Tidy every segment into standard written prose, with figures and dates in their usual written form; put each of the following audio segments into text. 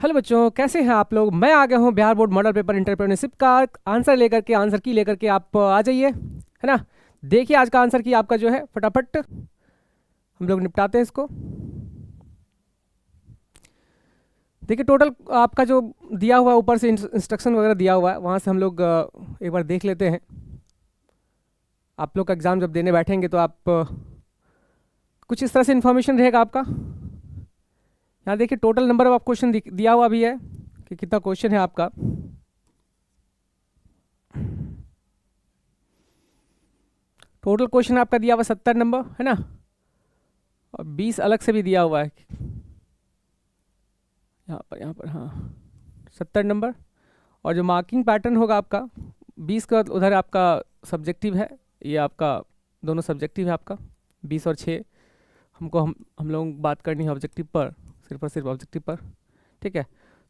Hello बच्चों, कैसे हैं आप लोग। मैं आ गया हूँ Bihar board model paper entrepreneurship का आंसर की लेकर के आप आ जाइए, है ना। देखिए आज का आंसर की आपका जो है फटाफट हम लोग निपटाते हैं इसको। देखिए टोटल आपका जो दिया हुआ है, ऊपर से इंस्ट्रक्शन वगैरह दिया हुआ है, वहाँ से हम लोग एक बार देख लेते हैं। आप लोग का एग्ज़ाम जब देने बैठेंगे तो आप कुछ इस तरह से इन्फॉर्मेशन रहेगा आपका। यहाँ देखिए टोटल नंबर ऑफ क्वेश्चन दिया हुआ भी है कि कितना क्वेश्चन है आपका। टोटल क्वेश्चन आपका दिया हुआ 70 नंबर, है ना, और 20 अलग से भी दिया हुआ है यहाँ पर हाँ 70 नंबर। और जो मार्किंग पैटर्न होगा आपका 20 का, उधर आपका सब्जेक्टिव है, ये आपका दोनों सब्जेक्टिव है आपका 20 और 6। हम लोग बात करनी है ऑब्जेक्टिव पर, सिर्फ और सिर्फ ऑब्जेक्टिव पर, ठीक है।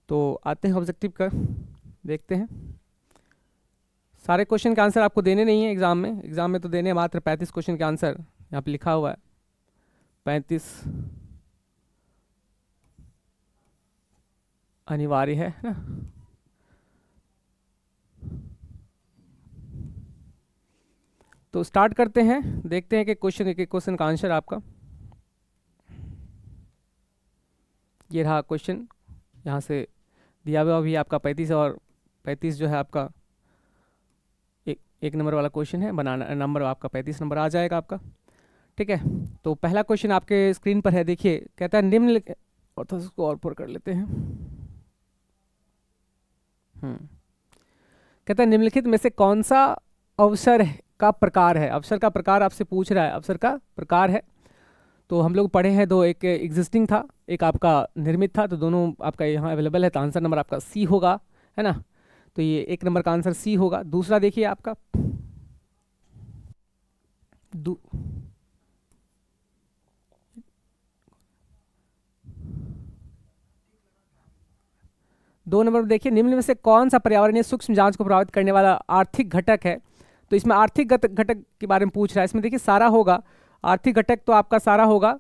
तो आते हैं ऑब्जेक्टिव का, देखते हैं। सारे क्वेश्चन के आंसर आपको देने नहीं है एग्ज़ाम में तो देने हैं मात्र 35 क्वेश्चन के आंसर। यहाँ पे लिखा हुआ है 35 अनिवार्य है ना। तो स्टार्ट करते हैं, देखते हैं कि एक एक क्वेश्चन का आंसर आपका। ये रहा क्वेश्चन, यहाँ से दिया हुआ भी आपका 35 और 35 जो है आपका एक नंबर वाला क्वेश्चन है, बनाना नंबर आपका 35 नंबर आ जाएगा आपका, ठीक है। तो पहला क्वेश्चन आपके स्क्रीन पर है, देखिए कहता है निम्नलिखित, और तो इसको और ऊपर कर लेते हैं। कहता है निम्नलिखित में से कौन सा अवसर का प्रकार है। अवसर का प्रकार आपसे पूछ रहा है, अवसर का प्रकार है। तो हम लोग पढ़े हैं दो, एक एग्जिस्टिंग था, एक आपका निर्मित था, तो दोनों आपका यहाँ अवेलेबल है, तो आंसर नंबर आपका सी होगा, है ना। तो ये एक नंबर का आंसर सी होगा। दूसरा देखिए आपका दो नंबर पर देखिए निम्न में से कौन सा पर्यावरणीय सूक्ष्म जांच को प्रभावित करने वाला आर्थिक घटक है। तो इसमें आर्थिक घटक के बारे में पूछ रहा है। इसमें देखिए सारा होगा, आर्थिक घटक तो आपका सारा होगा,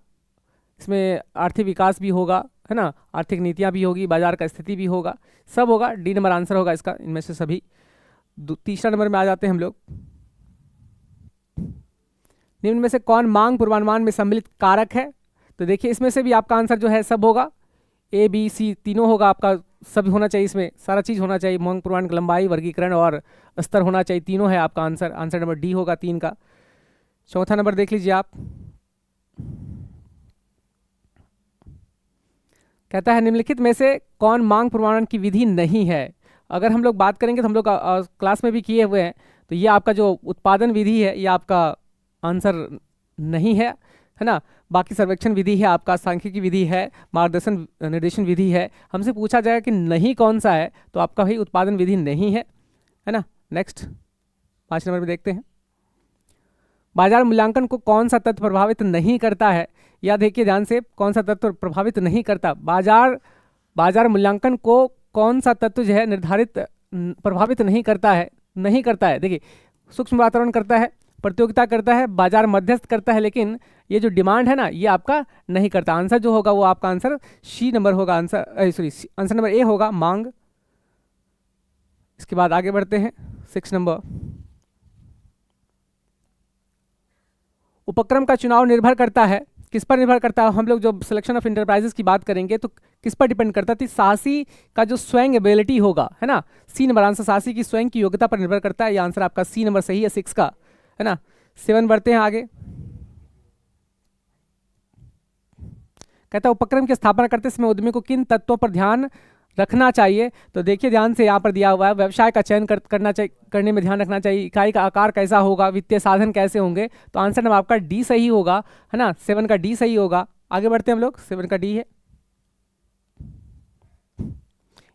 इसमें आर्थिक विकास भी होगा, है ना, आर्थिक नीतियाँ भी होगी, बाजार का स्थिति भी होगा, सब होगा। डी नंबर आंसर होगा इसका, इनमें से सभी। तीसरा नंबर में आ जाते हैं हम लोग, निम्न में से कौन मांग पूर्वानुमान में सम्मिलित कारक है। तो देखिए इसमें से भी आपका आंसर जो है सब होगा, ए बी सी तीनों होगा आपका, सब होना चाहिए, इसमें सारा चीज़ होना चाहिए। मांग पूर्वानुमान की लंबाई, वर्गीकरण और स्तर होना चाहिए, तीनों है आपका आंसर। आंसर नंबर डी होगा 3 का। चौथा नंबर देख लीजिए आप, कहता है निम्नलिखित में से कौन मांग पूर्वानुमान की विधि नहीं है। अगर हम लोग बात करेंगे तो हम लोग क्लास में भी किए हुए हैं, तो ये आपका जो उत्पादन विधि है ये आपका आंसर नहीं है, है ना। बाकी सर्वेक्षण विधि है आपका, सांख्यिकी विधि है, मार्गदर्शन निर्देशन विधि है। हमसे पूछा जाएगा कि नहीं कौन सा है, तो आपका भाई उत्पादन विधि नहीं है ना। नेक्स्ट 5 नंबर में देखते हैं, बाजार मूल्यांकन को कौन सा तत्व प्रभावित नहीं करता है। या देखिए ध्यान से, कौन सा तत्व प्रभावित नहीं करता। बाजार मूल्यांकन को कौन सा तत्व जो है निर्धारित प्रभावित नहीं करता है। देखिए सूक्ष्म वातावरण करता है, प्रतियोगिता करता है, बाजार मध्यस्थ करता है, लेकिन ये जो डिमांड है ना ये आपका नहीं करता। आंसर जो होगा वो आपका आंसर सी नंबर होगा, आंसर नंबर ए होगा, मांग। इसके बाद आगे बढ़ते हैं 6 नंबर, उपक्रम का चुनाव निर्भर करता है, किस पर निर्भर करता है। हम लोग जब सिलेक्शन ऑफ इंटरप्राइजेस की बात करेंगे तो किस पर डिपेंड करता है, साहसी का जो स्वयं एबिलिटी होगा, है ना। सी नंबर आंसर साहसी की स्वयं की योग्यता पर निर्भर करता है। ये आंसर आपका सी नंबर सही है 6 का, है ना। 7 बढ़ते हैं आगे, कहता है उपक्रम की स्थापना करते समय उद्यमी को किन तत्वों पर ध्यान रखना चाहिए। तो देखिए ध्यान से, यहाँ पर दिया हुआ है व्यवसाय का चयन करने में ध्यान रखना चाहिए, इकाई का आकार कैसा होगा, वित्तीय साधन कैसे होंगे। तो आंसर नंबर आपका डी सही होगा, है ना। 7 का डी सही होगा। आगे बढ़ते हैं हम लोग, 7 का डी है।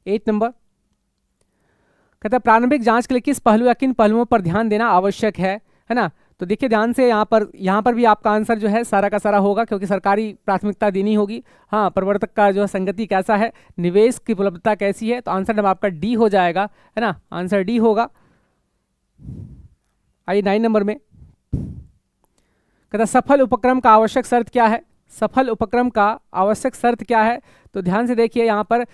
8 नंबर कहता है प्रारंभिक जांच के लिए किस पहलू या किन पहलुओं पर ध्यान देना आवश्यक है ना। तो देखिए ध्यान से, यहाँ पर भी आपका आंसर जो है सारा का सारा होगा, क्योंकि सरकारी प्राथमिकता देनी होगी। हाँ, प्रवर्तक का जो है संगति कैसा है, निवेश की उपलब्धता कैसी है। तो आंसर नंबर आपका डी हो जाएगा, है ना, आंसर डी होगा। आइए 9 नंबर में, कहता सफल उपक्रम का आवश्यक शर्त क्या है। सफल उपक्रम का आवश्यक शर्त क्या है? तो ध्यान से देखिए, यहाँ पर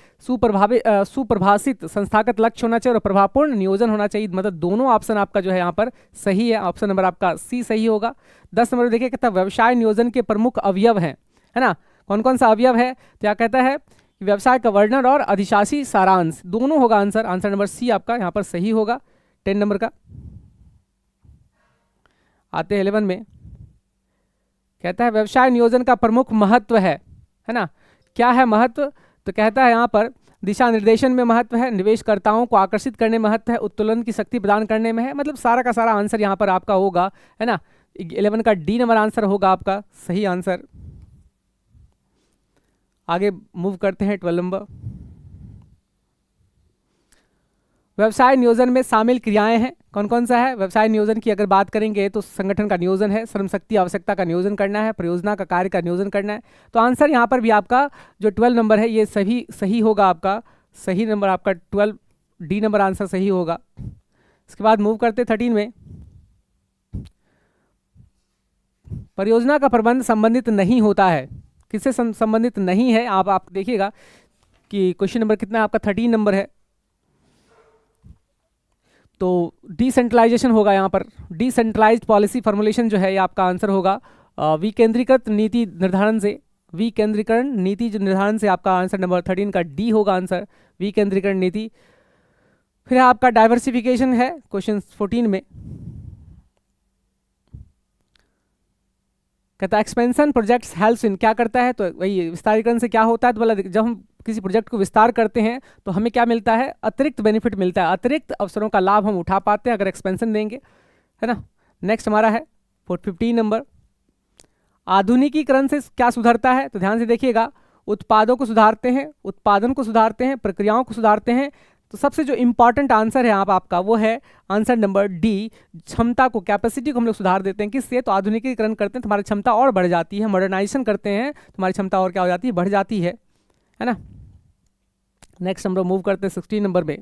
सुप्रभाषित संस्थागत लक्ष्य होना चाहिए और प्रभावपूर्ण नियोजन होना चाहिए। मतलब दोनों ऑप्शन आपका जो है यहाँ पर सही है। ऑप्शन नंबर आपका सी सही होगा। 10 नंबर देखिए, कहता है व्यवसाय नियोजन के प्रमुख अवयव हैं, है ना? कौन कौन सा अवयव है? तो क्या कहता है कि व्यवसाय का वर्णन और अधिशासी सारांश, दोनों होगा आंसर। आंसर नंबर सी आपका यहाँ पर सही होगा 10 नंबर का। आते हैं 11 में, कहता है व्यवसाय नियोजन का प्रमुख महत्व है ना? क्या है महत्व? तो कहता है यहाँ पर दिशा निर्देशन में महत्व है, निवेशकर्ताओं को आकर्षित करने में महत्व है, उत्तोलन की शक्ति प्रदान करने में है। मतलब सारा का सारा आंसर यहाँ पर आपका होगा, है ना? 11 का डी नंबर आंसर होगा आपका सही आंसर। आगे मूव करते हैं 12 नंबर। व्यवसाय नियोजन में शामिल क्रियाएं हैं, कौन कौन सा है? व्यवसाय नियोजन की अगर बात करेंगे तो संगठन का नियोजन है, श्रम शक्ति आवश्यकता का नियोजन करना है, परियोजना का कार्य का नियोजन करना है। तो आंसर यहाँ पर भी आपका जो 12 नंबर है ये सभी सही होगा आपका। सही नंबर आपका 12 डी नंबर आंसर सही होगा। इसके बाद मूव करते 13 में, परियोजना का प्रबंध संबंधित नहीं होता है, किससे संबंधित नहीं है? आप देखिएगा कि क्वेश्चन नंबर कितना है आपका 13 नंबर है। तो डिसेंट्रलाइजेशन होगा यहाँ पर, डिसेंट्रलाइज्ड पॉलिसी फॉर्मुलेशन जो है ये आपका आंसर होगा। विकेंद्रीकृत नीति निर्धारण से, विकेंद्रीकरण नीति जो निर्धारण से आपका आंसर नंबर 13 का डी होगा आंसर, विकेंद्रीकरण नीति। फिर आपका डाइवर्सिफिकेशन है क्वेश्चन 14 में, कहता है एक्सपेंशन प्रोजेक्ट्स हेल्प्स इन, क्या करता है? तो वही विस्तारीकरण से क्या होता है? तो बोला जब हम किसी प्रोजेक्ट को विस्तार करते हैं तो हमें क्या मिलता है? अतिरिक्त बेनिफिट मिलता है, अतिरिक्त अवसरों का लाभ हम उठा पाते हैं अगर एक्सपेंशन देंगे, है ना? नेक्स्ट हमारा है 15 नंबर, आधुनिकीकरण से क्या सुधरता है? तो ध्यान से देखिएगा, उत्पादों को सुधारते हैं, उत्पादन को सुधारते हैं, प्रक्रियाओं को सुधारते हैं। तो सबसे जो इंपॉर्टेंट आंसर है आपका वो है आंसर नंबर डी, क्षमता को, कैपेसिटी को हम लोग सुधार देते हैं। किससे? तो आधुनिकीकरण करते हैं तो हमारी क्षमता और बढ़ जाती है, मॉडर्नाइजेशन करते हैं तो हमारी क्षमता और क्या हो जाती है? बढ़ जाती है ना? नेक्स्ट हम लोग मूव करते हैं 16 नंबर में,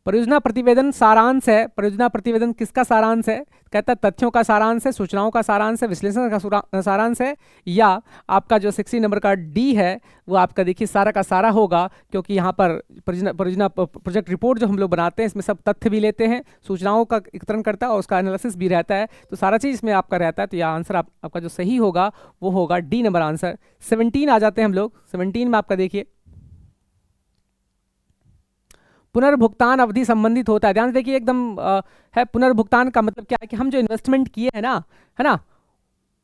परियोजना प्रतिवेदन सारांश है। परियोजना प्रतिवेदन किसका सारांश है? कहता है तथ्यों का सारांश है, सूचनाओं का सारांश है, विश्लेषण का सारांश है, या आपका जो 16 नंबर का डी है वो आपका देखिए सारा का सारा होगा, क्योंकि यहाँ पर परियोजना प्रोजेक्ट रिपोर्ट जो हम लोग बनाते हैं इसमें सब तथ्य भी लेते हैं, सूचनाओं का एकत्रण करता है और उसका एनालिसिस भी रहता है, तो सारा चीज़ इसमें आपका रहता है। तो यह आंसर आपका जो सही होगा वो होगा डी नंबर आंसर। 17 आ जाते हैं हम लोग। 17 में आपका देखिए पुनर्भुगतान अवधि संबंधित होता है। ध्यान से देखिए एकदम है, पुनर्भुगतान का मतलब क्या है कि हम जो इन्वेस्टमेंट किए हैं ना, है ना,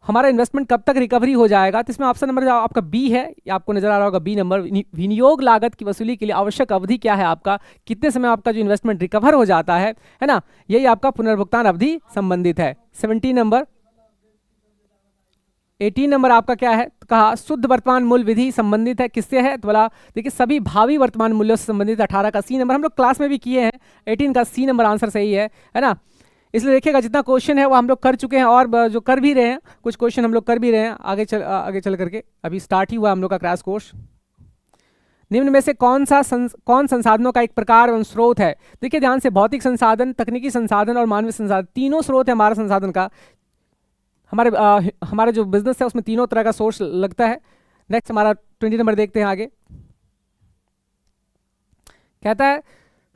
हमारा इन्वेस्टमेंट कब तक रिकवरी हो जाएगा? तो इसमें ऑप्शन नंबर जो आपका बी है, ये आपको नजर आ रहा होगा बी नंबर, विनियोग लागत की वसूली के लिए आवश्यक अवधि क्या है आपका? कितने समय आपका जो इन्वेस्टमेंट रिकवर हो जाता है ना, यही आपका पुनर्भुगतान अवधि संबंधित है। 17 नंबर। 18 नंबर आपका क्या है? तो कहा शुद्ध वर्तमान मूल्य विधि संबंधित है, किससे है? तो बोला देखिए सभी भावी वर्तमान मूल्यों से संबंधित। 18 का सी नंबर हम लोग क्लास में भी किए हैं, 18 का सी नंबर आंसर सही है ना? इसलिए देखिएगा जितना क्वेश्चन है वो हम लोग कर चुके हैं और जो कर भी रहे हैं, कुछ क्वेश्चन हम लोग कर भी रहे हैं आगे चल करके, अभी स्टार्ट ही हुआ हम लोग का क्रैश कोर्स। निम्न में से कौन संसाधनों का एक प्रकार एवं स्रोत है? देखिए ध्यान से, भौतिक संसाधन, तकनीकी संसाधन और मानवीय संसाधन, तीनों स्रोत है हमारा संसाधन का। हमारा जो बिजनेस है उसमें तीनों तरह का सोर्स लगता है। नेक्स्ट हमारा 20 नंबर देखते हैं आगे। कहता है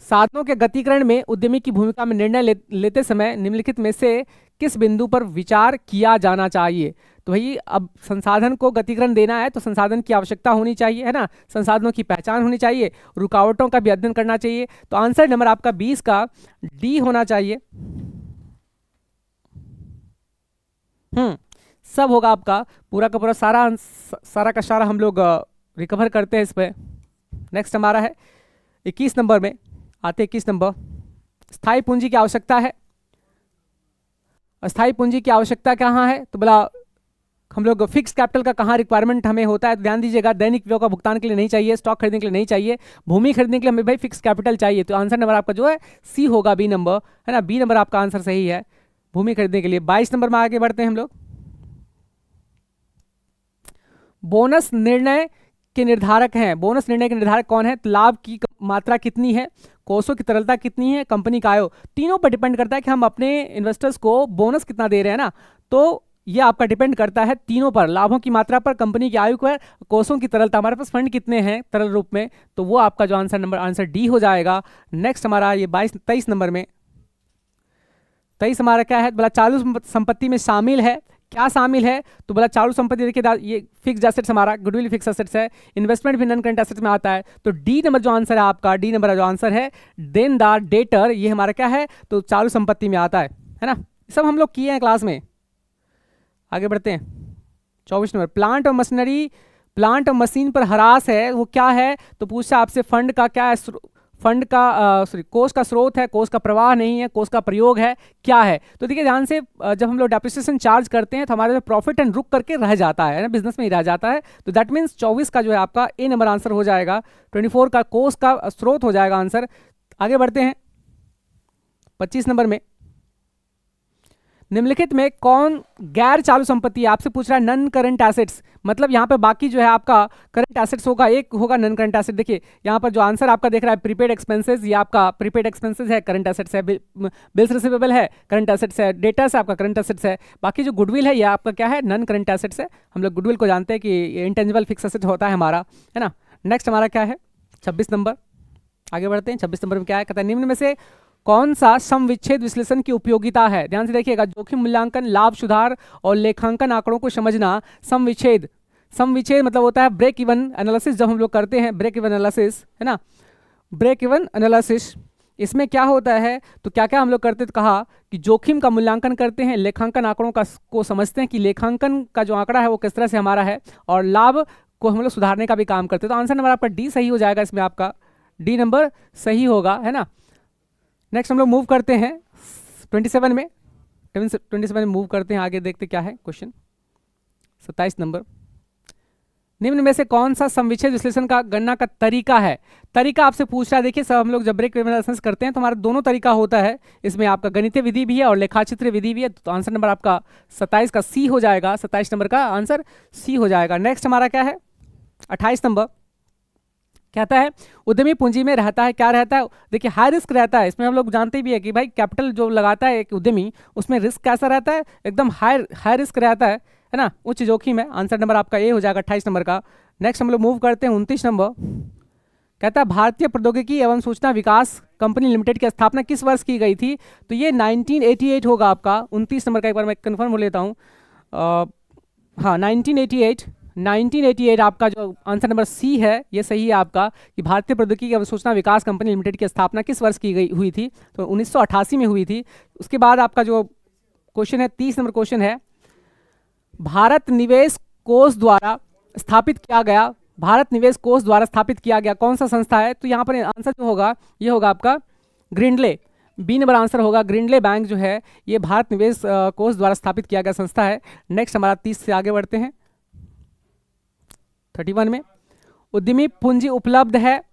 साधनों के गतिकरण में उद्यमी की भूमिका में निर्णय लेते समय निम्नलिखित में से किस बिंदु पर विचार किया जाना चाहिए? तो भाई अब संसाधन को गतिकरण देना है तो संसाधन की आवश्यकता होनी चाहिए, है ना, संसाधनों की पहचान होनी चाहिए, रुकावटों का भी अध्ययन करना चाहिए। तो आंसर नंबर आपका 20 का डी होना चाहिए। सब होगा आपका, पूरा का पूरा सारा का सारा हम लोग रिकवर करते हैं इस पे। नेक्स्ट हमारा है 21 नंबर में, आते 21 नंबर, स्थायी पूंजी की आवश्यकता है। स्थायी पूंजी की आवश्यकता कहाँ है? तो बोला हम लोग फिक्स कैपिटल का कहाँ रिक्वायरमेंट हमें होता है? तो ध्यान दीजिएगा, दैनिक व्यय का भुगतान के लिए नहीं चाहिए, स्टॉक खरीदने के लिए नहीं चाहिए, भूमि खरीदने के लिए हमें भाई फिक्स कैपिटल चाहिए। तो आंसर नंबर आपका जो है सी होगा, बी नंबर, है ना, बी नंबर आपका आंसर सही है, भूमि खरीदने के लिए। 22 नंबर में आगे बढ़ते हैं हम लोग। बोनस निर्णय के निर्धारक हैं। बोनस निर्णय के निर्धारक कौन है? तो लाभ की मात्रा कितनी है, कोषों की तरलता कितनी है, कंपनी का आय, तीनों पर डिपेंड करता है कि हम अपने इन्वेस्टर्स को बोनस कितना दे रहे हैं ना। तो ये आपका डिपेंड करता है तीनों पर, लाभों की मात्रा पर, कंपनी की आयु पर, कोषों की तरलता, हमारे पास फंड कितने हैं तरल रूप में, तो वो आपका जो आंसर डी हो जाएगा। नेक्स्ट हमारा ये 23 नंबर में, 23 हमारा क्या है, बोला चालू संपत्ति में शामिल है, क्या शामिल है, तो बोला चालू संपत्ति, देखिए ये फिक्स एसेट्स, हमारा गुडविल फिक्स एसेट्स है, इन्वेस्टमेंट भी नॉन करंट एसेट्स में आता है, तो डी नंबर जो आंसर है आपका, डी नंबर जो आंसर है, देनदार डेटर, ये हमारा क्या है, तो चालू संपत्ति में आता है ना। सब हम लोग किए हैं क्लास में। आगे बढ़ते हैं, 24 नंबर, प्लांट और मशीनरी, प्लांट और मशीन पर हरास है, वो क्या है, तो पूछा आपसे फंड का क्या है, फंड का कोष का स्रोत है, कोष का प्रवाह नहीं है, कोष का प्रयोग है, क्या है। तो देखिए ध्यान से, जब हम लोग डेप्रिसिएशन चार्ज करते हैं तो हमारे प्रॉफिट एंड रुक करके रह जाता है ना, बिजनेस में ही रह जाता है, तो दैट मीन्स 24 का जो है आपका ए नंबर आंसर हो जाएगा, 24 का कोष का स्रोत हो जाएगा आंसर। आगे बढ़ते हैं 25 नंबर में, निम्नलिखित में कौन गैर चालू संपत्ति है, आपसे पूछ रहा है नॉन करंट एसेट्स, मतलब यहाँ पे बाकी जो है आपका करंट एसेट्स होगा, एक होगा नॉन करंट एसेट। देखिए यहाँ पर जो आंसर आपका देख रहा है प्रीपेड एक्सपेंसेस, ये आपका प्रीपेड एक्सपेंसेस है, करंट एसेट्स है, बिल्स रिसीवेबल है, करंट एसेट्स है, डेटा से आपका करंट एसेट्स है, बाकी जो गुडविल है ये आपका क्या है, नॉन करंट एसेट्स है। हम लोग गुडविल को जानते हैं कि इंटेंजिबल फिक्स एसेट होता है हमारा, है ना। नेक्स्ट हमारा क्या है 26 नंबर, आगे बढ़ते हैं। 26 नंबर में क्या है, कहता है निम्न में से कौन सा सम विच्छेद विश्लेषण की उपयोगिता है। ध्यान से देखिएगा, जोखिम मूल्यांकन, लाभ सुधार और लेखांकन आंकड़ों को समझना। सम विच्छेद मतलब होता है ब्रेक इवन एनालिसिस, जब हम लोग करते हैं ब्रेक इवन एनालिसिस, है ना, ब्रेक इवन एनालिसिस, इसमें क्या होता है, तो क्या क्या हम लोग करते, तो कहा कि जोखिम का मूल्यांकन करते हैं, लेखांकन आंकड़ों को समझते हैं कि लेखांकन का जो आंकड़ा है वो किस तरह से हमारा है, और लाभ को हम लोग सुधारने का भी काम करते हैं। तो आंसर नंबर आपका डी सही हो जाएगा, इसमें आपका डी नंबर सही होगा, है ना। नेक्स्ट हम लोग मूव करते हैं 27 में, 27 में मूव करते हैं, आगे देखते क्या है क्वेश्चन। 27 नंबर, निम्न में से कौन सा समविच्छेद विश्लेषण का गणना का तरीका है। तरीका आपसे पूछ रहा है, देखिए सब हम लोग जब ब्रेक एनालिसिस करते हैं तो हमारा दोनों तरीका होता है, इसमें आपका गणितीय विधि भी है और लेखाचित्र विधि भी है, तो आंसर नंबर आपका 27 का सी हो जाएगा, 27 नंबर का आंसर सी हो जाएगा। नेक्स्ट हमारा क्या है 28 नंबर, कहता है उद्यमी पूंजी में रहता है, क्या रहता है, देखिए हाई रिस्क रहता है, इसमें हम लोग जानते भी है कि भाई कैपिटल जो लगाता है एक उद्यमी, उसमें रिस्क कैसा रहता है, एकदम हाई रिस्क रहता है ना, उच्च जोखिम है। आंसर नंबर आपका ए हो जाएगा 28 नंबर का। नेक्स्ट हम लोग मूव करते हैं 29 नंबर, कहता है भारतीय प्रौद्योगिकी एवं सूचना विकास कंपनी लिमिटेड की स्थापना किस वर्ष की गई थी, तो ये 1988 होगा आपका। 29 नंबर का एक बार मैं कन्फर्म हो लेता हूँ, हाँ 1988 आपका जो आंसर नंबर सी है ये सही है आपका, कि भारतीय प्रौद्योगिकी एवं सूचना विकास कंपनी लिमिटेड की स्थापना किस वर्ष की गई हुई थी, तो 1988 में हुई थी। उसके बाद आपका जो क्वेश्चन है 30 नंबर क्वेश्चन है, भारत निवेश कोष द्वारा स्थापित किया गया, भारत निवेश कोष द्वारा स्थापित किया गया कौन सा संस्था है, तो यहाँ पर आंसर जो होगा ये होगा आपका ग्रिंडले, बी नंबर आंसर होगा। ग्रिंडले बैंक जो है ये भारत निवेश कोष द्वारा स्थापित किया गया संस्था है। नेक्स्ट हमारा 30 से आगे बढ़ते हैं 31 में, उद्यमी पूंजी उपलब्ध है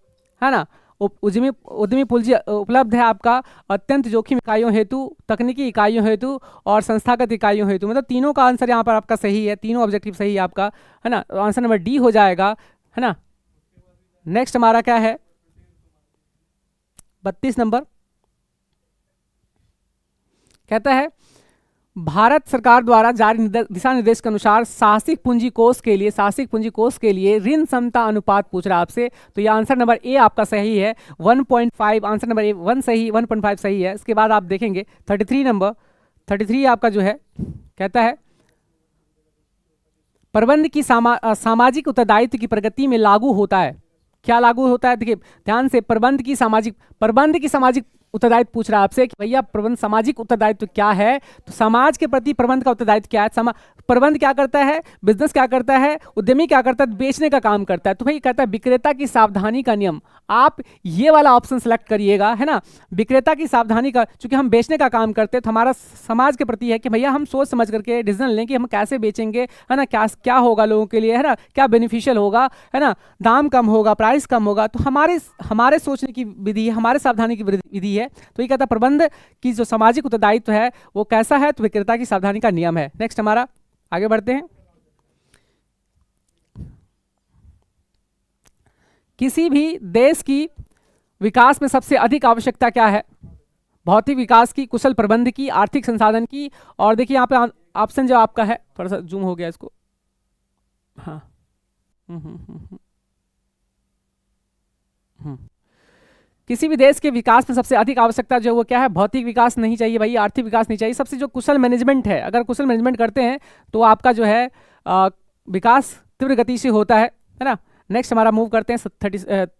ना, उद्यमी पूंजी उपलब्ध है आपका अत्यंत जोखिम इकाइयों हेतु, तकनीकी इकाइयों हेतु और संस्थागत इकाइयों हेतु, मतलब तीनों का आंसर यहाँ पर आपका सही है, तीनों ऑब्जेक्टिव सही है आपका, है ना, आंसर नंबर डी हो जाएगा, है ना। नेक्स्ट हमारा क्या है 32 नंबर, कहता है भारत सरकार द्वारा जारी दिशा निर्देश के अनुसार साहसिक पूंजी कोष के लिए ऋण क्षमता अनुपात पूछ रहा है आपसे, तो ये आंसर नंबर ए आपका सही है 1.5, आंसर नंबर ए 1 सही, 1.5 सही है। इसके बाद आप देखेंगे 33 नंबर, 33 आपका जो है कहता है प्रबंध की सामाजिक उत्तरदायित्व की प्रगति में लागू होता है, क्या लागू होता है, देखिए ध्यान से, प्रबंध की सामाजिक उत्तरदायित्व पूछ रहा है आपसे कि भैया प्रबंध सामाजिक उत्तरदायित्व क्या है, तो समाज के प्रति प्रबंध का उत्तरदायित्व क्या है, प्रबंध क्या करता है, बिजनेस क्या करता है, उद्यमी क्या करता है, बेचने का काम करता है, तो भाई कहता है विक्रेता की सावधानी का नियम, आप ये वाला ऑप्शन सेलेक्ट करिएगा, है ना, विक्रेता की सावधानी का, चूंकि हम बेचने का काम करते हैं तो हमारा समाज के प्रति है कि भैया हम सोच समझ करके डिसीजन लें कि हम कैसे बेचेंगे, है ना, क्या होगा लोगों के लिए, है ना, क्या बेनिफिशियल होगा, है ना, दाम कम होगा, प्राइस कम होगा, तो हमारे सोचने की विधि है, हमारे सावधानी की विधि है। तो ये कहता है प्रबंध की जो सामाजिक उत्तरदायित्व है वो कैसा है, तो विक्रेता की सावधानी का नियम है। नेक्स्ट हमारा आगे बढ़ते हैं, किसी भी देश की विकास में सबसे अधिक आवश्यकता क्या है, भौतिक विकास की, कुशल प्रबंध की, आर्थिक संसाधन की, और देखिए यहाँ पे ऑप्शन जो आपका है, थोड़ा सा जूम हो गया इसको, हाँ, हम्म हम्म हम्म हम्म हम्म। किसी भी देश के विकास में सबसे अधिक आवश्यकता जो वो क्या है, भौतिक विकास नहीं चाहिए भाई, आर्थिक विकास नहीं चाहिए, सबसे जो कुशल मैनेजमेंट है, अगर कुशल मैनेजमेंट करते हैं तो आपका जो है विकास तीव्र गति से होता है ना। नेक्स्ट हमारा मूव करते हैं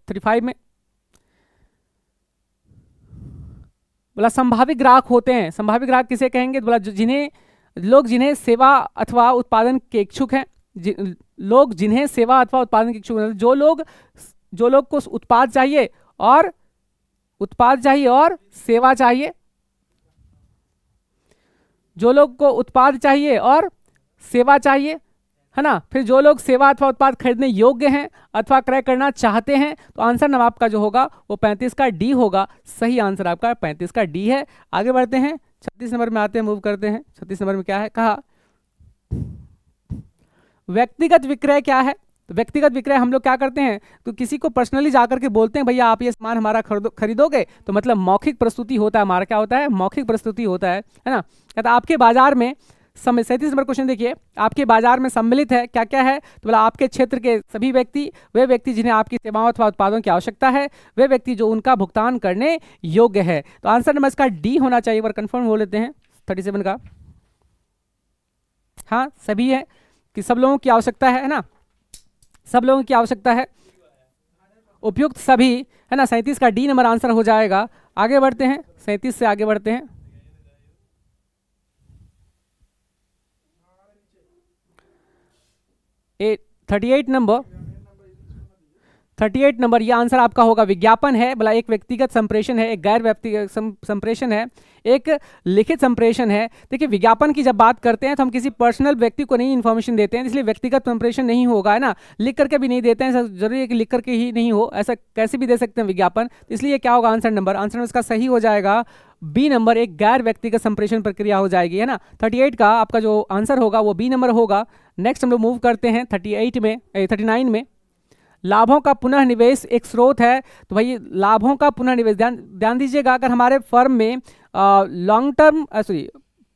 35 में। बोला संभावित ग्राहक होते हैं, संभावित ग्राहक किसे कहेंगे, बोला जिन्हें सेवा अथवा उत्पादन के इच्छुक हैं, लोग जिन्हें सेवा अथवा उत्पादन के इच्छुक हैं, जो लोग को उत्पाद चाहिए और सेवा चाहिए, जो लोग को उत्पाद चाहिए और सेवा चाहिए, है ना। फिर जो लोग सेवा अथवा उत्पाद खरीदने योग्य हैं अथवा क्रय करना चाहते हैं, तो आंसर नंबर आपका जो होगा वो 35 का डी होगा। सही आंसर आपका 35 का डी है। आगे बढ़ते हैं 36 नंबर में आते हैं, मूव करते हैं। 36 नंबर में क्या है, कहा व्यक्तिगत विक्रय क्या है। तो व्यक्तिगत विक्रय हम लोग क्या करते हैं, तो किसी को पर्सनली जाकर के बोलते हैं भैया आप ये सामान हमारा खरीदोगे, तो मतलब मौखिक प्रस्तुति होता है हमारा, क्या होता है, मौखिक प्रस्तुति होता है ना। कहता आपके बाजार में 37 नंबर क्वेश्चन देखिए, आपके बाजार में सम्मिलित है क्या क्या है, तो बोला आपके क्षेत्र के सभी व्यक्ति, वे व्यक्ति जिन्हें आपकी सेवाओं अथवा उत्पादों की आवश्यकता है, वे व्यक्ति जो उनका भुगतान करने योग्य है। तो आंसर नंबर इसका डी होना चाहिए, एक बार कंफर्म हो लेते हैं 37 का। हाँ सभी है कि सब लोगों की आवश्यकता है ना, सब लोगों की आवश्यकता है, उपयुक्त सभी, है ना। 37 का डी नंबर आंसर हो जाएगा। आगे बढ़ते हैं 37 से आगे बढ़ते हैं। 38 नंबर, 38 नंबर ये आंसर आपका होगा। विज्ञापन है, बोला एक व्यक्तिगत संप्रेषण है, एक गैर व्यक्तिगत संप्रेषण है, एक लिखित संप्रेषण है। देखिए विज्ञापन की जब बात करते हैं तो हम किसी पर्सनल व्यक्ति को नहीं इन्फॉर्मेशन देते हैं, इसलिए व्यक्तिगत संप्रेषण नहीं होगा, है ना। लिख करके भी नहीं देते हैं, ऐसा जरूरी है कि लिख करके ही नहीं हो, ऐसा कैसे भी दे सकते हैं विज्ञापन। तो इसलिए क्या होगा आंसर नंबर इसका सही हो जाएगा बी नंबर, एक गैर व्यक्तिगत संप्रेषण प्रक्रिया हो जाएगी, है ना। 38 का आपका जो आंसर होगा वो बी नंबर होगा। नेक्स्ट हम लोग मूव करते हैं 39 में। लाभों का पुनः निवेश एक स्रोत है, तो भाई लाभों का पुनः निवेश, ध्यान दीजिएगा, अगर हमारे फर्म में लॉन्ग टर्म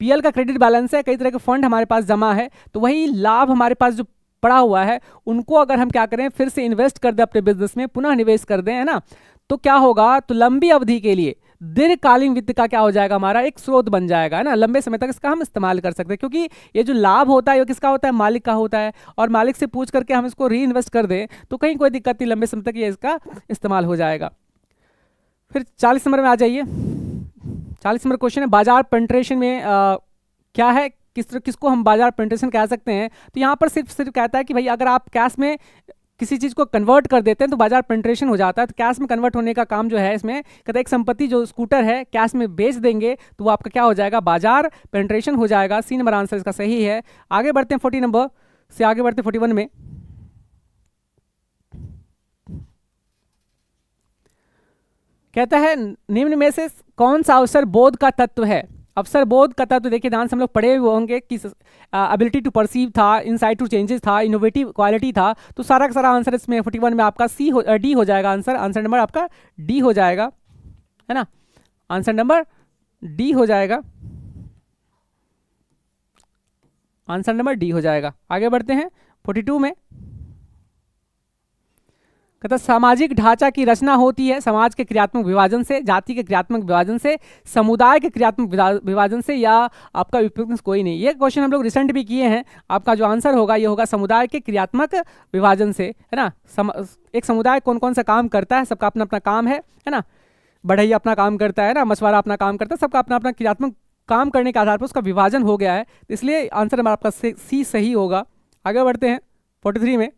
पीएल का क्रेडिट बैलेंस है, कई तरह के फंड हमारे पास जमा है, तो वही लाभ हमारे पास जो पड़ा हुआ है उनको अगर हम क्या करें, फिर से इन्वेस्ट कर दें अपने बिजनेस में, पुनः निवेश कर दें, है ना, तो क्या होगा, तो लंबी अवधि के लिए दीर्घकालीन वित्त का क्या हो जाएगा, हमारा एक स्रोत बन जाएगा, है ना। लंबे समय तक इसका हम इस्तेमाल कर सकते हैं, क्योंकि ये जो लाभ होता है वो किसका होता है, मालिक का होता है, और मालिक से पूछ करके हम इसको री इन्वेस्ट कर दें तो कहीं कोई दिक्कत नहीं, लंबे समय तक ये इसका इस्तेमाल हो जाएगा। फिर 40 नंबर में आ जाइए। 40 नंबर क्वेश्चन है बाजार पेनिट्रेशन में क्या है, किसको हम बाजार पेनिट्रेशन कह सकते हैं। तो यहाँ पर सिर्फ कहता है कि भाई अगर आप कैश में किसी चीज़ को कन्वर्ट कर देते हैं तो बाजार पेनिट्रेशन हो जाता है। तो कैश में कन्वर्ट होने का काम जो है इसमें कहते हैं, एक संपत्ति जो स्कूटर है कैश में बेच देंगे तो वो आपका क्या हो जाएगा, बाजार पेनिट्रेशन हो जाएगा। सी नंबर आंसर इसका सही है। आगे बढ़ते हैं 40 नंबर से आगे बढ़ते हैं 41 में। कहता है निम्न में से कौन सा अवसर बोध का तत्व है। अवसर बोध का तत्व देखिए ध्यान से हम लोग पढ़े हुए होंगे कि एबिलिटी टू परसीव था, इनसाइट टू चेंजेस था, इनोवेटिव क्वालिटी था। तो सारा का सारा आंसर इसमें 41 में आपका डी हो जाएगा। आंसर नंबर आपका डी हो जाएगा, है ना। आंसर नंबर डी हो जाएगा, आंसर नंबर डी हो जाएगा। आगे बढ़ते हैं 42 में। कहता सामाजिक ढांचा की रचना होती है समाज के क्रियात्मक विभाजन से, जाति के क्रियात्मक विभाजन से, समुदाय के क्रियात्मक विभाजन से, या आपका विपरीत कोई नहीं। ये क्वेश्चन हम लोग रिसेंट भी किए हैं। आपका जो आंसर होगा ये होगा समुदाय के क्रियात्मक विभाजन से, है ना। एक समुदाय कौन कौन सा काम करता है, सबका अपना अपना काम है ना। बढ़ई अपना काम करता है ना, मछुआरा अपना काम करता है, सबका अपना अपना क्रियात्मक काम करने के आधार पर उसका विभाजन हो गया है, इसलिए आंसर नंबर आपका सी सही होगा। आगे बढ़ते हैं 43 में।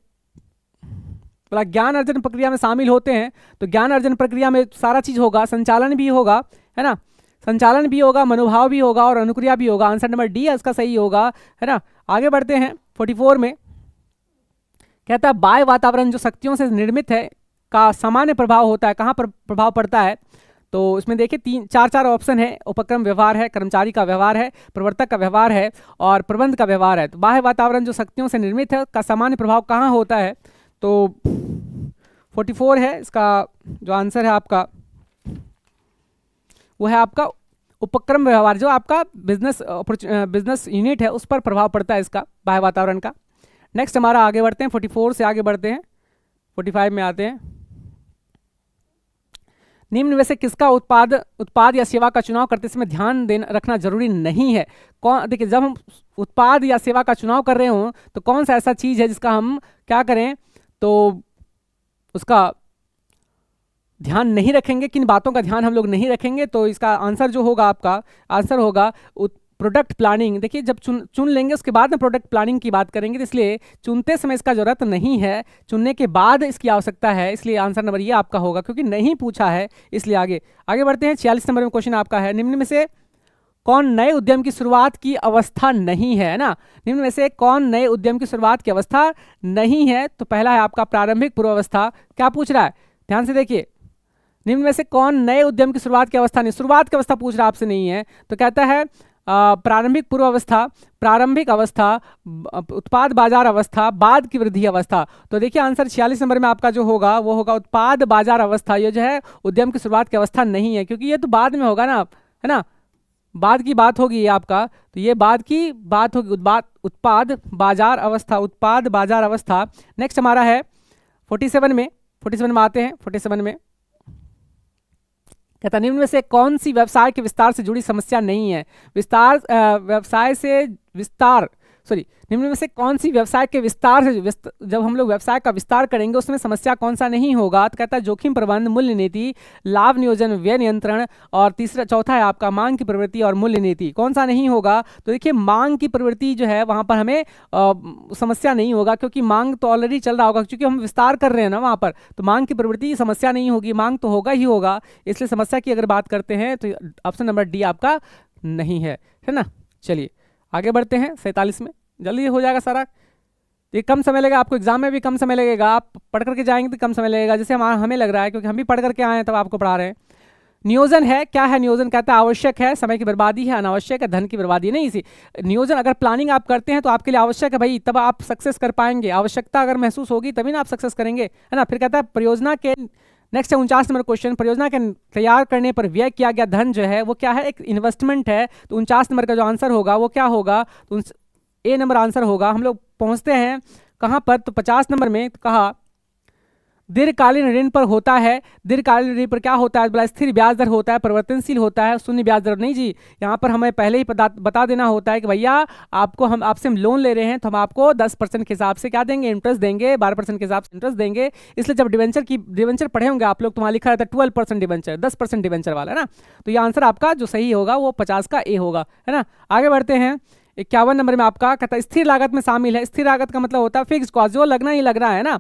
बोला ज्ञान अर्जन प्रक्रिया में शामिल होते हैं, तो ज्ञान अर्जन प्रक्रिया में सारा चीज होगा, संचालन भी होगा, है ना, संचालन भी होगा, मनोभाव भी होगा और अनुक्रिया भी होगा। आंसर नंबर डी इसका सही होगा, है ना। आगे बढ़ते हैं 44 में। कहता है बाह्य वातावरण जो शक्तियों से निर्मित है का सामान्य प्रभाव होता है, कहाँ पर प्रभाव पड़ता है। तो इसमें देखिए चार ऑप्शन है। उपक्रम व्यवहार है, कर्मचारी का व्यवहार है, प्रवर्तक का व्यवहार है और प्रबंध का व्यवहार है। तो बाह्य वातावरण जो शक्तियों से निर्मित है का सामान्य प्रभाव कहाँ होता है, तो 44 है इसका जो आंसर है आपका, वो है आपका उपक्रम व्यवहार जो आपका बिजनेस यूनिट है उस पर प्रभाव पड़ता है इसका, बाह्य वातावरण का। नेक्स्ट हमारा आगे बढ़ते हैं, 44 से आगे बढ़ते हैं, 45 में आते हैं। निम्न में से किसका उत्पाद या सेवा का चुनाव करते समय ध्यान देना रखना जरूरी नहीं है? कौन, देखिए जब हम उत्पाद या सेवा का चुनाव कर रहे हो तो कौन सा ऐसा चीज है जिसका हम क्या करें, तो उसका ध्यान नहीं रखेंगे, किन बातों का ध्यान हम लोग नहीं रखेंगे? तो इसका आंसर जो होगा, आपका आंसर होगा प्रोडक्ट प्लानिंग। देखिए जब चुन लेंगे उसके बाद में प्रोडक्ट प्लानिंग की बात करेंगे, तो इसलिए चुनते समय इसका जरूरत नहीं है, चुनने के बाद इसकी आवश्यकता है, इसलिए आंसर नंबर ये आपका होगा, क्योंकि नहीं पूछा है इसलिए। आगे बढ़ते हैं, 46 नंबर में क्वेश्चन आपका है, निम्न में से कौन नए उद्यम की शुरुआत की अवस्था नहीं है ना? निम्न में से कौन नए उद्यम की शुरुआत की अवस्था नहीं है? तो पहला है आपका प्रारंभिक पूर्वावस्था। क्या पूछ रहा है, ध्यान से देखिए, निम्न में से कौन नए उद्यम की शुरुआत की अवस्था नहीं, शुरुआत की अवस्था पूछ रहा आपसे नहीं है, तो कहता है प्रारंभिक पूर्वावस्था, प्रारंभिक अवस्था, उत्पाद बाजार अवस्था, बाद की वृद्धि अवस्था। तो देखिए आंसर 46 नंबर में आपका जो होगा वो होगा उत्पाद बाजार अवस्था। ये जो है उद्यम की शुरुआत की अवस्था नहीं है, क्योंकि ये तो बाद में होगा ना, है ना, बाद की बात होगी ये आपका, तो ये बाद की बात होगी, उत्पाद बाजार अवस्था, उत्पाद बाजार अवस्था। नेक्स्ट हमारा है 47 में आते हैं, 47 में कहता निम्न में से कौन सी व्यवसाय के विस्तार से जुड़ी समस्या नहीं है? निम्न में से कौन सी व्यवसाय के विस्तार से जब हम लोग व्यवसाय का विस्तार करेंगे उसमें समस्या कौन सा नहीं होगा? तो कहता है जोखिम प्रबंधन, मूल्य नीति, लाभ नियोजन, व्यय नियंत्रण, और चौथा है आपका मांग की प्रवृत्ति और मूल्य नीति। कौन सा नहीं होगा? तो देखिए मांग की प्रवृत्ति जो है वहां पर हमें समस्या नहीं होगा, क्योंकि मांग तो ऑलरेडी चल रहा होगा, क्योंकि हम विस्तार कर रहे हैं ना वहां पर, तो मांग की प्रवृत्ति समस्या नहीं होगी, मांग तो होगा ही होगा, इसलिए समस्या की अगर बात करते हैं तो ऑप्शन नंबर डी आपका नहीं है ना। चलिए आगे बढ़ते हैं 47 में, जल्दी हो जाएगा सारा, ये कम समय लगेगा आपको, एग्जाम में भी कम समय लगेगा, आप पढ़ करके जाएंगे तो कम समय लगेगा, जैसे हमें लग रहा है, क्योंकि हम भी पढ़ करके आए हैं तब आपको पढ़ा रहे हैं। नियोजन है, क्या है नियोजन? कहता है आवश्यक है, समय की बर्बादी है, अनावश्यक है, धन की बर्बादी नहीं। इसी नियोजन अगर प्लानिंग आप करते हैं तो आपके लिए आवश्यक है भाई, तब आप सक्सेस कर पाएंगे, आवश्यकता अगर महसूस होगी तभी ना आप सक्सेस करेंगे, है ना। फिर कहता है परियोजना के, नेक्स्ट है 49 नंबर क्वेश्चन, परियोजना के तैयार करने पर व्यय किया गया धन जो है वो क्या है? एक इन्वेस्टमेंट है। तो 49 नंबर का जो आंसर होगा वो क्या होगा? तो ए नंबर आंसर होगा। हम लोग पहुंचते हैं कहां पर? तो 50 नंबर में कहा दीर्घकालीन ऋण पर होता है, दीर्घकालीन ऋण पर क्या होता है? बोला स्थिर ब्याज दर होता है, परिवर्तनशील होता है, शून्य ब्याज दर नहीं जी। यहाँ पर हमें पहले ही बता देना होता है कि भैया आपसे हम लोन ले रहे हैं तो हम आपको 10% के हिसाब से क्या देंगे? इंटरेस्ट देंगे, 12% के हिसाब से इंटरेस्ट देंगे। इसलिए जब डिवेंचर पढ़े होंगे आप लोग तो वहाँ लिखा रहता है 12% डिवेंचर, 10% डिवेंचर वाला, है ना। तो ये आंसर आपका जो सही होगा वो 50 का ए होगा, है ना। आगे बढ़ते हैं 51 नंबर में आपका कहता है स्थिर लागत में शामिल है। स्थिर लागत का मतलब होता है फिक्स कॉस्ट, जो लगना ही लग रहा है ना,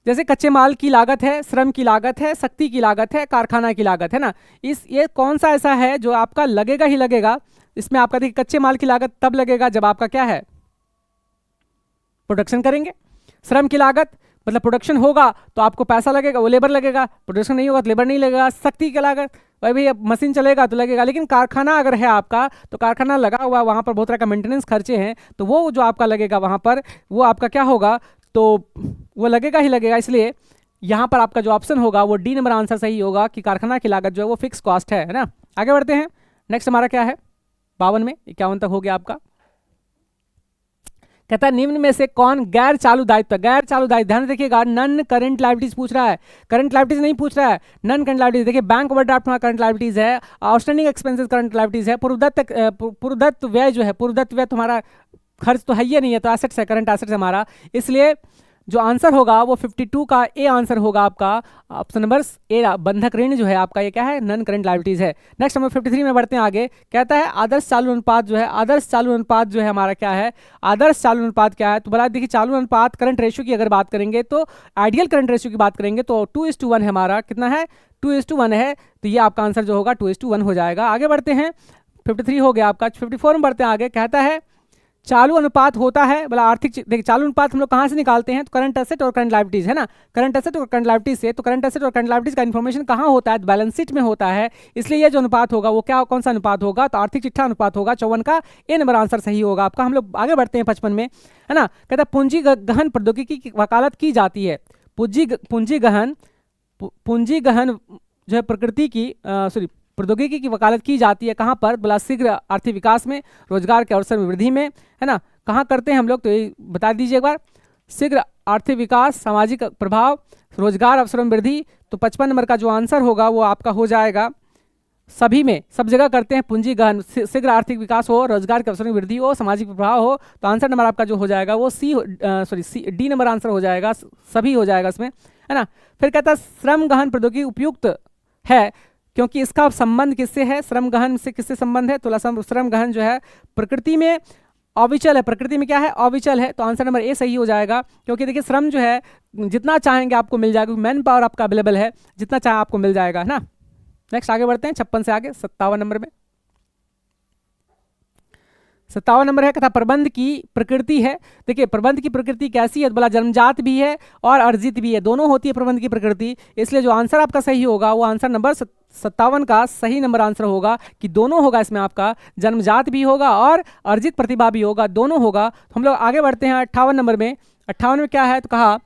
जैसे कच्चे माल की लागत है, श्रम की लागत है, शक्ति की लागत है, कारखाना की लागत है ना। ये कौन सा ऐसा है जो आपका लगेगा ही लगेगा? इसमें आपका देखिए कच्चे माल की लागत तब लगेगा जब आपका क्या है? प्रोडक्शन करेंगे। श्रम की लागत मतलब प्रोडक्शन होगा तो आपको पैसा लगेगा, वो लेबर लगेगा, प्रोडक्शन नहीं होगा तो लेबर नहीं लगेगा। शक्ति की लागत भाई भैया मशीन चलेगा तो लगेगा, लेकिन कारखाना अगर है आपका तो कारखाना लगा हुआ, वहाँ पर बहुत तरह का मेंटेनेंस खर्चे हैं, तो वो जो आपका लगेगा वहाँ पर वो आपका क्या होगा? तो वो लगेगा ही लगेगा। इसलिए यहाँ पर आपका जो ऑप्शन होगा वो डी नंबर आंसर सही होगा कि कारखाना की लागत जो है वो फिक्स कॉस्ट है ना। आगे बढ़ते हैं, नेक्स्ट हमारा क्या है 52 में, 51 तक हो गया आपका। कहता है निम्न में से कौन गैर चालू दायित्व? गैर चालू दायित्व ध्यान रखिएगा, नन करंट लायबिलिटीज पूछ रहा है, करंट लायबिलिटीज नहीं पूछ रहा है, नन करंट लायबिलिटीज। देखिए बैंक ओवरड्राफ्ट हमारा करंट लायबिलिटीज है, आउटस्टैंडिंग एक्सपेंसेस करंट लायबिलिटीज है, पूर्वदत्त व्यय जो है, पूर्वदत्त व्यय तुम्हारा खर्च तो है ही नहीं है, तो एसेट्स है, करंट एसेट्स हमारा। इसलिए जो आंसर होगा वो 52 का ए आंसर होगा आपका, ऑप्शन नंबर ए। बंधक ऋण जो है आपका ये क्या है? नन करंट लायबिलिटीज है। नेक्स्ट हम 53 में बढ़ते हैं आगे। कहता है आदर्श चालू अनुपात जो है, आदर्श चालू अनुपात जो है हमारा क्या है? आदर्श चालू अनुपात क्या है? तो बोला देखिए चालू अनुपात करंट रेशियो की अगर बात करेंगे तो आइडियल करंट रेशियो की बात करेंगे तो 2:1 है हमारा। कितना है? 2:1 है। तो ये आपका आंसर जो होगा 2:1 हो जाएगा। आगे बढ़ते हैं, 53 हो गया आपका। 54 में बढ़ते हैं आगे। कहता है चालू अनुपात होता है, बोला आर्थिक, देखिए चालू अनुपात हम लोग कहाँ से निकालते हैं? तो करंट एसेट और करंट लायबिलिटीज, है ना। करंट एसेट और करंट लायबिलिटीज से, तो करंट एसेट और करंट लायबिलिटीज का इन्फॉर्मेशन कहाँ होता है? बैलेंस शीट में होता है। इसलिए ये जो अनुपात होगा वो क्या, कौन सा अनुपात होगा? तो आर्थिक चिट्ठा अनुपात होगा। 54 का ए नंबर आंसर सही होगा आपका। हम लोग आगे बढ़ते हैं 55 में, है ना। कहता है पूंजी गहन प्रौद्योगिकी की वकालत की जाती है। पूंजी गहन जो है प्रकृति की प्रौद्योगिकी की वकालत की जाती है कहाँ पर, बोला शीघ्र आर्थिक विकास में, रोजगार के अवसर में वृद्धि में, है ना। कहाँ करते हैं हम लोग, तो ये बता दीजिए एक बार। शीघ्र आर्थिक विकास, सामाजिक प्रभाव, रोजगार अवसरों में वृद्धि। तो 55 नंबर का जो आंसर होगा वो आपका हो जाएगा सभी में, सब जगह करते हैं पूंजी गहन, शीघ्र आर्थिक विकास हो, रोजगार के अवसरों में वृद्धि हो, सामाजिक प्रभाव हो। तो आंसर नंबर आपका जो हो जाएगा वो डी नंबर आंसर हो जाएगा, सभी हो जाएगा इसमें, है ना। फिर कहता है श्रम गहन प्रौद्योगिकी उपयुक्त है क्योंकि इसका संबंध किससे है, श्रम गहन से किससे संबंध है, तो श्रम गहन जो है प्रकृति में अविचल है, प्रकृति में क्या है, अविचल है। तो आंसर नंबर ए सही हो जाएगा, क्योंकि देखिए श्रम जो है जितना चाहेंगे आपको मिल जाएगा, मैन पावर आपका अवेलेबल है, जितना चाहे आपको मिल जाएगा, है ना। नेक्स्ट आगे बढ़ते हैं 56 से आगे 57 नंबर में। 57 नंबर है कथा प्रबंध की प्रकृति है। देखिए प्रबंध की प्रकृति कैसी है, बोला जन्मजात भी है और अर्जित भी है, दोनों होती है प्रबंध की प्रकृति। इसलिए जो आंसर आपका सही होगा वो आंसर नंबर 57 का सही नंबर आंसर होगा कि दोनों होगा, इसमें आपका जन्मजात भी होगा और अर्जित प्रतिभा भी होगा, दोनों होगा। तो हम लोग आगे बढ़ते हैं 58 नंबर में। 58 में क्या है, तो कहा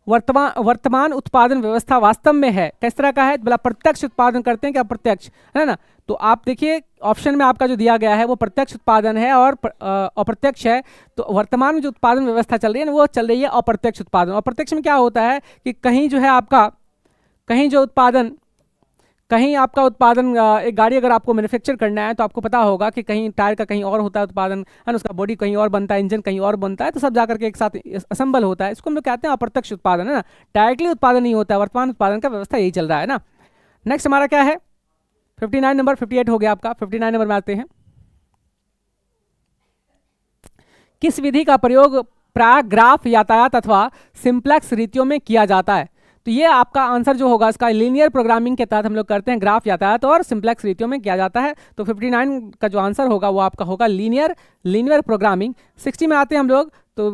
वर्तमान उत्पादन व्यवस्था वास्तव में है किस तरह का है, बोला प्रत्यक्ष उत्पादन करते हैं क्या, प्रत्यक्ष, है ना। तो आप देखिए ऑप्शन में आपका जो दिया गया है वो प्रत्यक्ष उत्पादन है और अप्रत्यक्ष है। तो वर्तमान में जो उत्पादन व्यवस्था चल रही है ना वो चल रही है अप्रत्यक्ष उत्पादन। अप्रत्यक्ष में क्या होता है कि कहीं जो है आपका कहीं आपका उत्पादन, एक गाड़ी अगर आपको मैन्युफैक्चर करना है तो आपको पता होगा कि कहीं टायर का कहीं और होता है उत्पादन, है ना, उसका बॉडी कहीं और बनता है, इंजन कहीं और बनता है, तो सब जाकर के एक साथ असेंबल होता है। इसको हम लोग कहते हैं अप्रत्यक्ष उत्पादन, है ना। डायरेक्टली उत्पादन नहीं होता है, वर्तमान उत्पादन का व्यवस्था यही चल रहा है ना। नेक्स्ट हमारा क्या है 59 नंबर, 58 हो गया आपका, 59 नंबर में आते हैं। किस विधि का प्रयोग प्राय ग्राफ यातायात अथवा सिंप्लेक्स रीतियों में किया जाता है। तो ये आपका आंसर जो होगा इसका लीनियर प्रोग्रामिंग के तहत हम लोग करते हैं, ग्राफ यातायात और सिंप्लेक्स रीतियों में किया जाता है। तो 59 का जो आंसर होगा वो आपका होगा लीनियर प्रोग्रामिंग। 60 में आते हैं हम लोग। तो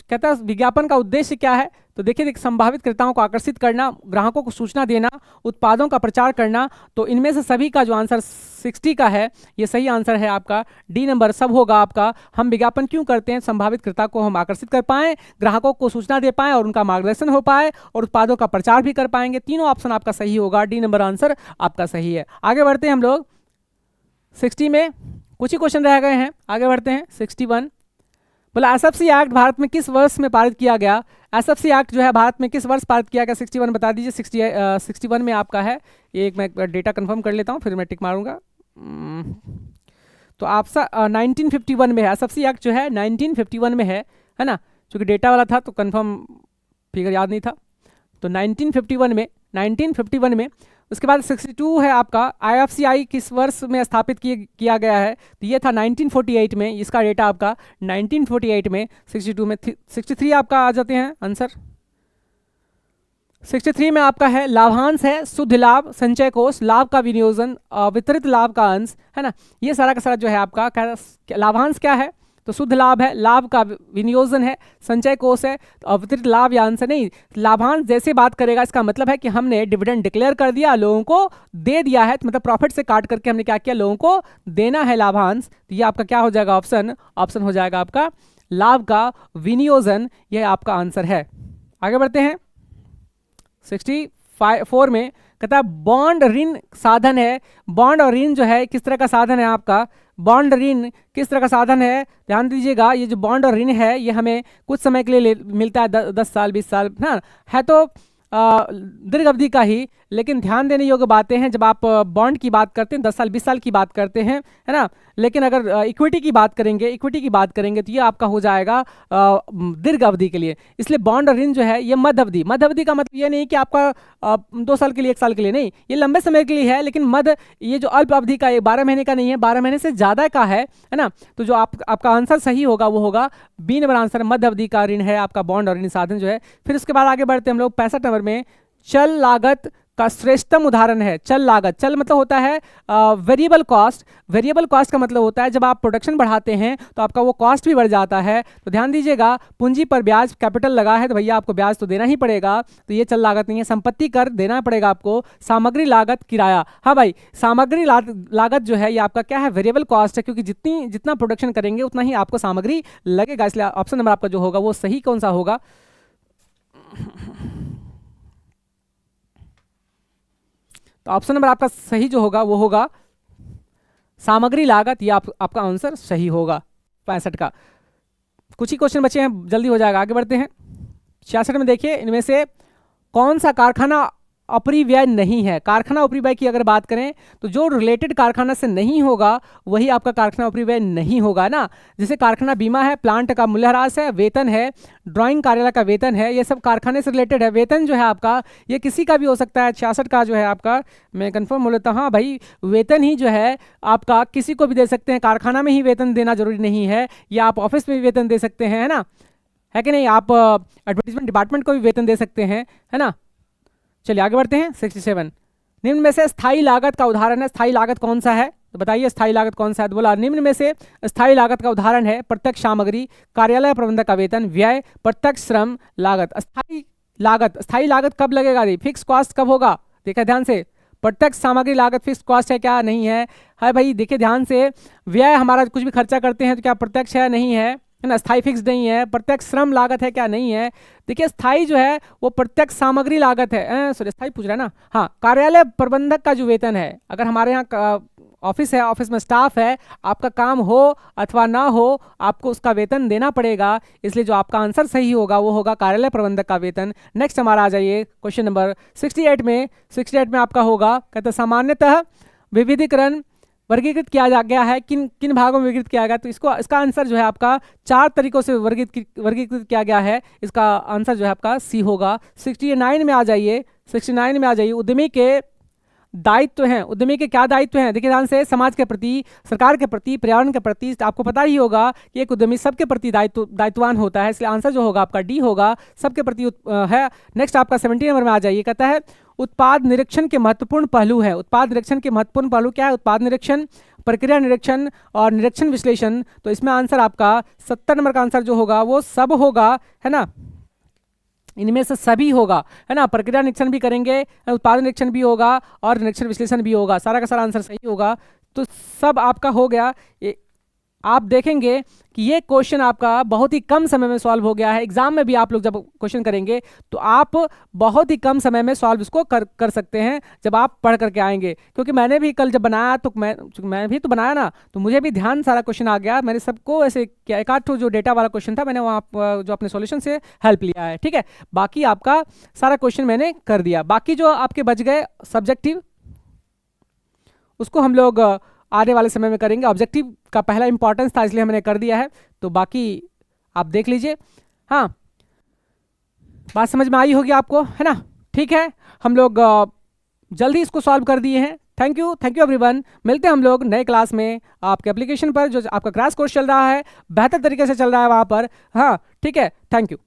कहता है विज्ञापन का उद्देश्य क्या है, तो देखिए संभावित क्रेताओं को आकर्षित करना, ग्राहकों को सूचना देना, उत्पादों का प्रचार करना। तो इनमें से सभी का जो आंसर 60 का है ये सही आंसर है आपका, डी नंबर सब होगा आपका। हम विज्ञापन क्यों करते हैं, संभावित क्रेता को हम आकर्षित कर पाएं, ग्राहकों को सूचना दे पाएं और उनका मार्गदर्शन हो पाए और उत्पादों का प्रचार भी कर पाएंगे। तीनों ऑप्शन आपका सही होगा, डी नंबर आंसर आपका सही है। आगे बढ़ते हैं हम लोग 60 में, कुछ ही क्वेश्चन रह गए हैं, आगे बढ़ते हैं 61। बोला एसएफसी एक्ट भारत में किस वर्ष में पारित किया गया, एसएफसी एक्ट जो है भारत में किस वर्ष पारित किया गया, 61 बता दीजिए। 61 में आपका है, एक मैं डेटा कंफर्म कर लेता हूँ फिर मैं टिक मारूंगा। तो आपका 1951 में है, एसएफसी एक्ट जो है 1951 में है ना, क्योंकि डेटा वाला था तो कंफर्म फिगर याद नहीं था। तो 1951 में उसके बाद 62 है आपका, आईएफसीआई किस वर्ष में स्थापित किया गया है, तो ये था 1948 में, इसका डेटा आपका 1948 में। 62 में 63 आपका आ जाते हैं आंसर। 63 में आपका है लाभांश है, शुद्ध लाभ, संचय कोष, लाभ का विनियोजन, वितरित लाभ का अंश, है ना। ये सारा का सारा जो है आपका लाभांश क्या है, तो शुद्ध लाभ है, लाभ का विनियोजन है, संचय कोष है, तो वितरित लाभ या अंश नहीं। लाभांश जैसे बात करेगा इसका मतलब है कि हमने डिविडेंड डिक्लेयर कर दिया, लोगों को दे दिया है, तो मतलब प्रॉफिट से काट करके हमने क्या किया, लोगों को देना है लाभांश। तो ये आपका क्या हो जाएगा, ऑप्शन हो जाएगा आपका लाभ का विनियोजन, यह आपका आंसर है। आगे बढ़ते हैं 64 में, कहता है बॉन्ड ऋण साधन है। बॉन्ड और ऋण जो है किस तरह का साधन है आपका, बॉन्ड ऋण किस तरह का साधन है, ध्यान दीजिएगा। ये जो बॉन्ड और ऋण है ये हमें कुछ समय के लिए मिलता है, 10 साल 20 साल है तो दीर्घ अवधि का ही, लेकिन ध्यान देने योग्य बातें हैं जब आप बॉन्ड की बात करते हैं 10 साल 20 साल की बात करते हैं, है ना। लेकिन अगर इक्विटी की बात करेंगे तो ये आपका हो जाएगा दीर्घ अवधि के लिए। इसलिए बॉन्ड और ऋण जो है ये मध्य अवधि का मतलब ये नहीं कि आपका 2 साल के लिए 1 साल के लिए नहीं, ये लंबे समय के लिए है। लेकिन ये जो अल्प अवधि का 12 महीने का नहीं है, 12 महीने से ज़्यादा का है ना। तो जो आपका आंसर सही होगा वो होगा बी नंबर आंसर, मध्य अवधि का ऋण है आपका बॉन्ड और ऋण साधन जो है। फिर उसके बाद आगे बढ़ते हैं हम लोग 65 नंबर में, चल लागत का श्रेष्ठतम उदाहरण है। चल लागत, चल मतलब होता है वेरिएबल कॉस्ट। वेरिएबल कॉस्ट का मतलब होता है जब आप प्रोडक्शन बढ़ाते हैं तो आपका वो कॉस्ट भी बढ़ जाता है। तो ध्यान दीजिएगा, पूंजी पर ब्याज कैपिटल लगा है तो भैया आपको ब्याज तो देना ही पड़ेगा, तो ये चल लागत नहीं है। संपत्ति कर देना पड़ेगा आपको। सामग्री लागत, किराया, हाँ भाई सामग्री लागत जो है ये आपका क्या है, वेरिएबल कॉस्ट है, क्योंकि जितना प्रोडक्शन करेंगे उतना ही आपको सामग्री लगेगा। इसलिए ऑप्शन नंबर आपका जो होगा वो सही कौन सा होगा, तो ऑप्शन नंबर आपका सही जो होगा वो होगा सामग्री लागत, ये आपका आंसर सही होगा 65 का। कुछ ही क्वेश्चन बचे हैं, जल्दी हो जाएगा, आगे बढ़ते हैं। 66 में देखिए, इनमें से कौन सा कारखाना अपरिव्यय नहीं है। कारखाना अपरिव्यय की अगर बात करें तो जो रिलेटेड कारखाना से नहीं होगा वही आपका कारखाना अपरिव्यय नहीं होगा ना। जैसे कारखाना बीमा है, प्लांट का मूल्यह्रास है, वेतन है, ड्राइंग कार्यालय का वेतन है, ये सब कारखाने से रिलेटेड है। वेतन जो है आपका ये किसी का भी हो सकता है। 66 का जो है आपका, मैं कंफर्म हो लेता हूँ, हाँ भाई वेतन ही जो है आपका किसी को भी दे सकते हैं, कारखाना में ही वेतन देना जरूरी नहीं है, या आप ऑफिस में भी वेतन दे सकते हैं, है ना, है कि नहीं। आप एडवर्टीजमेंट डिपार्टमेंट को भी वेतन दे सकते हैं, है ना। चलिए आगे बढ़ते हैं। 67, निम्न में से स्थायी लागत का उदाहरण है। स्थायी लागत कौन सा है, तो बताइए स्थायी लागत कौन सा है। तो बोला निम्न में से स्थायी लागत का उदाहरण है प्रत्यक्ष सामग्री, कार्यालय प्रबंधक का वेतन, व्यय, प्रत्यक्ष श्रम लागत। स्थायी लागत कब लगेगा, फिक्स कॉस्ट कब होगा, देखा ध्यान से। प्रत्यक्ष सामग्री लागत फिक्स कॉस्ट है क्या, नहीं है, है भाई, देखिए ध्यान से। व्यय हमारा कुछ भी खर्चा करते हैं तो क्या प्रत्यक्ष है, नहीं है ना, स्थायी फिक्स नहीं है। प्रत्यक्ष श्रम लागत है क्या, नहीं है। देखिए स्थायी जो है वो प्रत्यक्ष सामग्री लागत है, सॉरी स्थायी पूछ रहा है ना, हाँ। कार्यालय प्रबंधक का जो वेतन है, अगर हमारे यहाँ ऑफिस है, ऑफिस में स्टाफ है, आपका काम हो अथवा ना हो आपको उसका वेतन देना पड़ेगा, इसलिए जो आपका आंसर सही होगा वो होगा कार्यालय प्रबंधक का वेतन। नेक्स्ट हमारा आ जाइए क्वेश्चन नंबर 68 में। 68 में आपका होगा, कहते सामान्यतः विविधीकरण वर्गीकृत किया गया है, किन किन भागों में वर्गीकृत किया गया। तो इसका आंसर जो है आपका 4 तरीकों से वर्गीकृत किया गया है। इसका आंसर जो है आपका सी होगा। 69 में आ जाइए। 69 में आ जाइए, उद्यमी के दायित्व हैं। उद्यमी के क्या दायित्व हैं, देखिए ध्यान से। समाज के प्रति, सरकार के प्रति, पर्यावरण के प्रति। आपको पता ही होगा कि एक उद्यमी सबके प्रति दायित्ववान होता है, इसलिए आंसर जो होगा आपका डी होगा, सबके प्रति है। नेक्स्ट आपका 70 नंबर में आ जाइए, कहता है उत्पाद निरीक्षण के महत्वपूर्ण पहलू है। उत्पाद निरीक्षण के महत्वपूर्ण पहलू क्या है, उत्पाद निरीक्षण, प्रक्रिया निरीक्षण और निरीक्षण विश्लेषण। तो इसमें आंसर आपका 70 नंबर का आंसर जो होगा वो सब होगा, है ना, इनमें से सभी होगा, है ना। प्रक्रिया निरीक्षण भी करेंगे, उत्पादन निरीक्षण भी होगा और निरीक्षण विश्लेषण भी होगा, सारा का सारा आंसर सही होगा। तो सब आपका हो गया। आप देखेंगे कि ये क्वेश्चन आपका बहुत ही कम समय में सॉल्व हो गया है। एग्जाम में भी आप लोग जब क्वेश्चन करेंगे तो आप बहुत ही कम समय में सॉल्व इसको कर सकते हैं जब आप पढ़ करके आएंगे। क्योंकि मैंने भी कल जब बनाया तो मैं भी तो बनाया ना, तो मुझे भी ध्यान सारा क्वेश्चन आ गया। मैंने सबको ऐसे क्या, एक आध जो डेटा वाला क्वेश्चन था मैंने वहाँ जो अपने सॉल्यूशन से हेल्प लिया है, ठीक है। बाकी आपका सारा क्वेश्चन मैंने कर दिया। बाकी जो आपके बच गए सब्जेक्टिव, उसको हम लोग आने वाले समय में करेंगे। ऑब्जेक्टिव का पहला इंपॉर्टेंस था इसलिए हमने कर दिया है, तो बाकी आप देख लीजिए। हाँ, बात समझ में आई होगी आपको, है ना। ठीक है, हम लोग जल्दी इसको सॉल्व कर दिए हैं। Thank you everyone. मिलते हैं हम लोग नए क्लास में आपके एप्लीकेशन पर, जो आपका क्रैश कोर्स चल रहा है, बेहतर तरीके से चल रहा है वहाँ पर। हाँ ठीक है, थैंक यू।